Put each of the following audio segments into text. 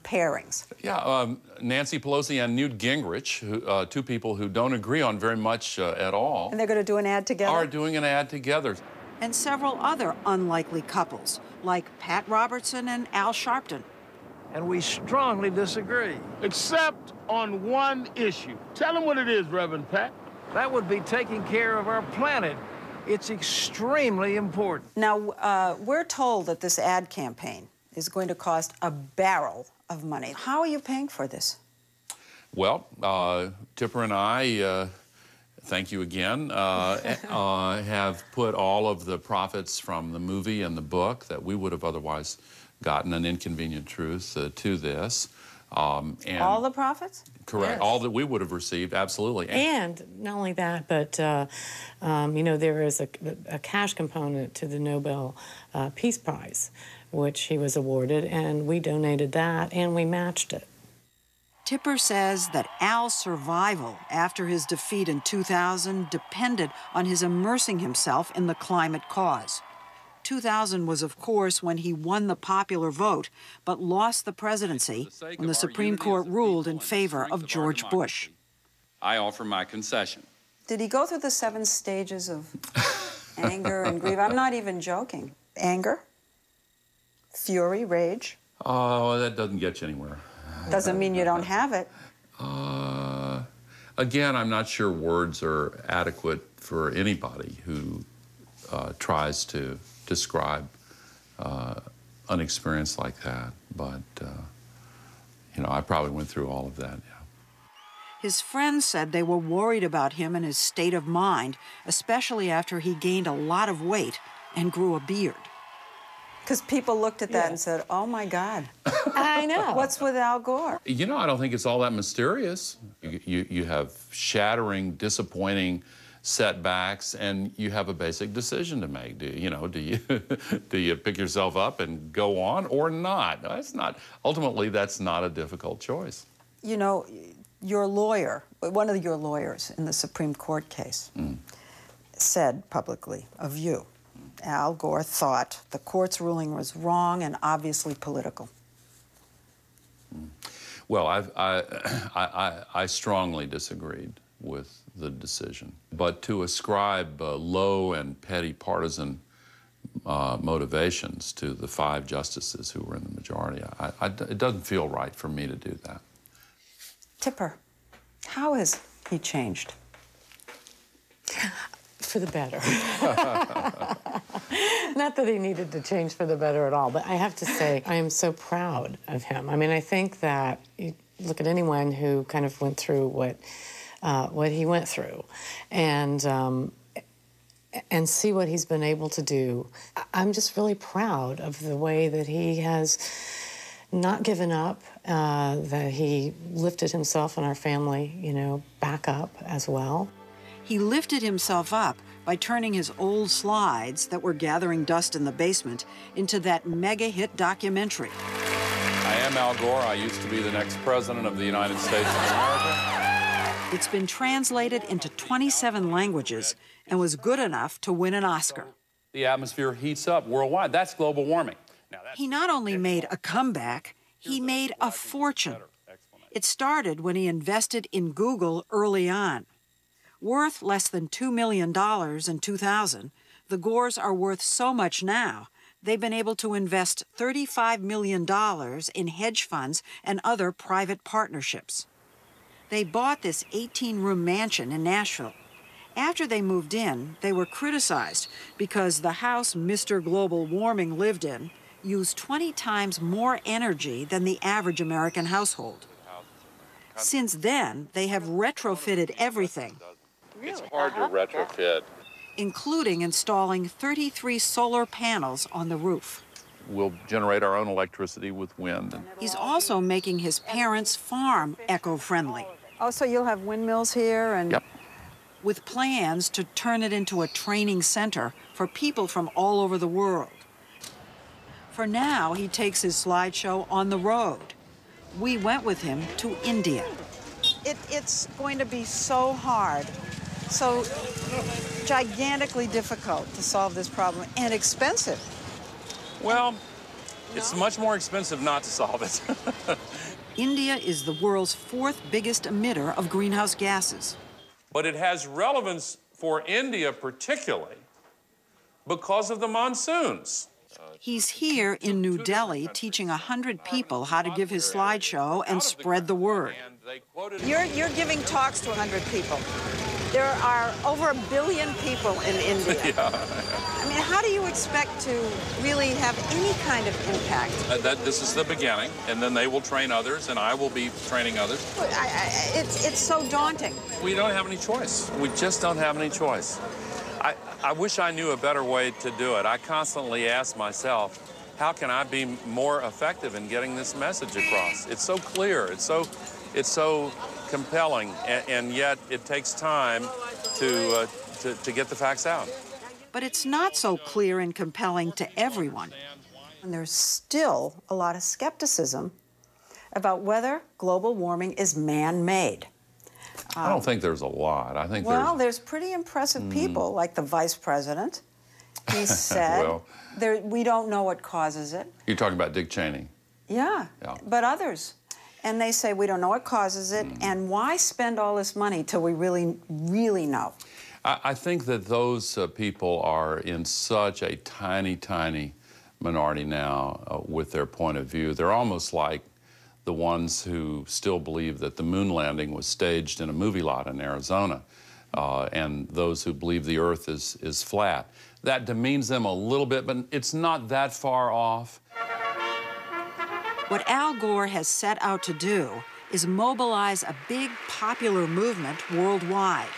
pairings. Yeah, Nancy Pelosi and Newt Gingrich, who, two people who don't agree on very much at all. And they're going to do an ad together? Are doing an ad together. And several other unlikely couples, like Pat Robertson and Al Sharpton. And we strongly disagree. Except on one issue. Tell them what it is, Reverend Pat. That would be taking care of our planet. It's extremely important. Now, we're told that this ad campaign is going to cost a barrel of money. How are you paying for this? Well, Tipper and I, thank you again, have put all of the profits from the movie and the book that we would have otherwise gotten, An Inconvenient Truth, to this. And all the profits? Correct. Yes. All that we would have received, absolutely. And not only that, but, you know, there is a cash component to the Nobel Peace Prize, which he was awarded, and we donated that, and we matched it. Tipper says that Al's survival after his defeat in 2000 depended on his immersing himself in the climate cause. 2000 was, of course, when he won the popular vote, but lost the presidency when the Supreme Court ruled in favor of George Bush. I offer my concession. Did he go through the 7 stages of anger and grief? I'm not even joking. Anger, fury, rage. Oh, that doesn't get you anywhere. Doesn't mean you don't have it. Again, I'm not sure words are adequate for anybody who tries to describe an experience like that. But, you know, I probably went through all of that, yeah. His friends said they were worried about him and his state of mind, especially after he gained a lot of weight and grew a beard. Because people looked at that and said, oh, my God. I know. What's with Al Gore? You know, I don't think it's all that mysterious. You have shattering, disappointing setbacks, and you have a basic decision to make. Do you pick yourself up and go on or not? That's not, ultimately, that's not a difficult choice. You know, your lawyer, one of your lawyers in the Supreme Court case, said publicly of you, Al Gore thought the court's ruling was wrong and obviously political. Well, I strongly disagreed with the decision. But to ascribe low and petty partisan motivations to the 5 justices who were in the majority, it doesn't feel right for me to do that. Tipper, how has he changed? For the better. Not that he needed to change for the better at all, but I have to say, I am so proud of him. I mean, I think that you look at anyone who kind of went through what he went through and see what he's been able to do. I'm just really proud of the way that he has not given up, that he lifted himself and our family, you know, back up as well. He lifted himself up by turning his old slides that were gathering dust in the basement into that mega-hit documentary. I am Al Gore. I used to be the next president of the United States of America. It's been translated into 27 languages and was good enough to win an Oscar. The atmosphere heats up worldwide. That's global warming. He not only made a comeback, he made a fortune. It started when he invested in Google early on. Worth less than $2 million in 2000, the Gores are worth so much now, they've been able to invest $35 million in hedge funds and other private partnerships. They bought this 18-room mansion in Nashville. After they moved in, they were criticized because the house Mr. Global Warming lived in used 20 times more energy than the average American household. Since then, they have retrofitted everything. It's hard to retrofit. Including installing 33 solar panels on the roof. We'll generate our own electricity with wind. He's also making his parents' farm eco-friendly. Oh, so you'll have windmills here and... Yep. With plans to turn it into a training center for people from all over the world. For now, he takes his slideshow on the road. We went with him to India. It's going to be so hard, so gigantically difficult to solve this problem, and expensive. Well, It's much more expensive not to solve it. India is the world's fourth biggest emitter of greenhouse gases. But it has relevance for India particularly because of the monsoons. He's here in New Delhi teaching 100 people how to give his slideshow and spread the word. You're giving talks to 100 people. There are over 1 billion people in India. Yeah. I mean, how do you expect to really have any kind of impact? This is the beginning, and then they will train others, and I will be training others. It's so daunting. We don't have any choice. We just don't have any choice. I wish I knew a better way to do it. I constantly ask myself, how can I be more effective in getting this message across? It's so clear, it's so compelling, and yet it takes time to get the facts out. But it's not so clear and compelling to everyone. And there's still a lot of skepticism about whether global warming is man-made. I don't think there's a lot. I think there's pretty impressive people, like the vice president. He said, we don't know what causes it. You're talking about Dick Cheney. Yeah, but others. And they say, we don't know what causes it, and why spend all this money till we really, really know? I think that those people are in such a tiny, tiny minority now with their point of view. They're almost like the ones who still believe that the moon landing was staged in a movie lot in Arizona, and those who believe the Earth is flat. That demeans them a little bit, but it's not that far off. What Al Gore has set out to do is mobilize a big popular movement worldwide.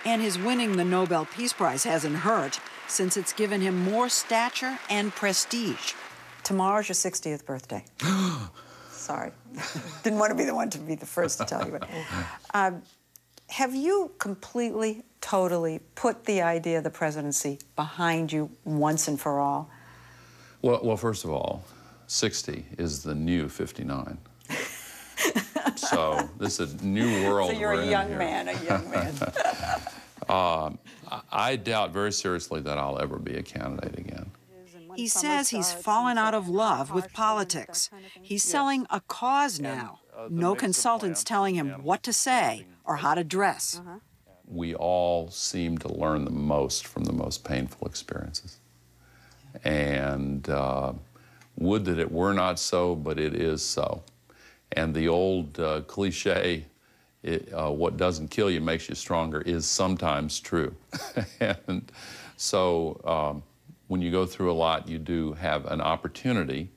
And his winning the Nobel Peace Prize hasn't hurt, since it's given him more stature and prestige. Tomorrow's your 60th birthday. Sorry. Didn't want to be the one to be the first to tell you. Have you completely, totally put the idea of the presidency behind you once and for all? Well, first of all, 60 is the new 59. So this is a new world. So you're a young man, I doubt very seriously that I'll ever be a candidate again. He says he's fallen out of love with politics. He's selling a cause now. No consultants telling him what to say or how to dress. We all seem to learn the most from the most painful experiences. And would that it were not so, but it is so. And the old cliche, what doesn't kill you makes you stronger, is sometimes true. And so when you go through a lot, you do have an opportunity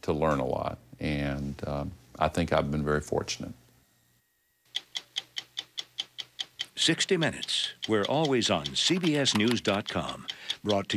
to learn a lot. And I think I've been very fortunate. 60 Minutes. We're always on CBSNews.com. Brought to you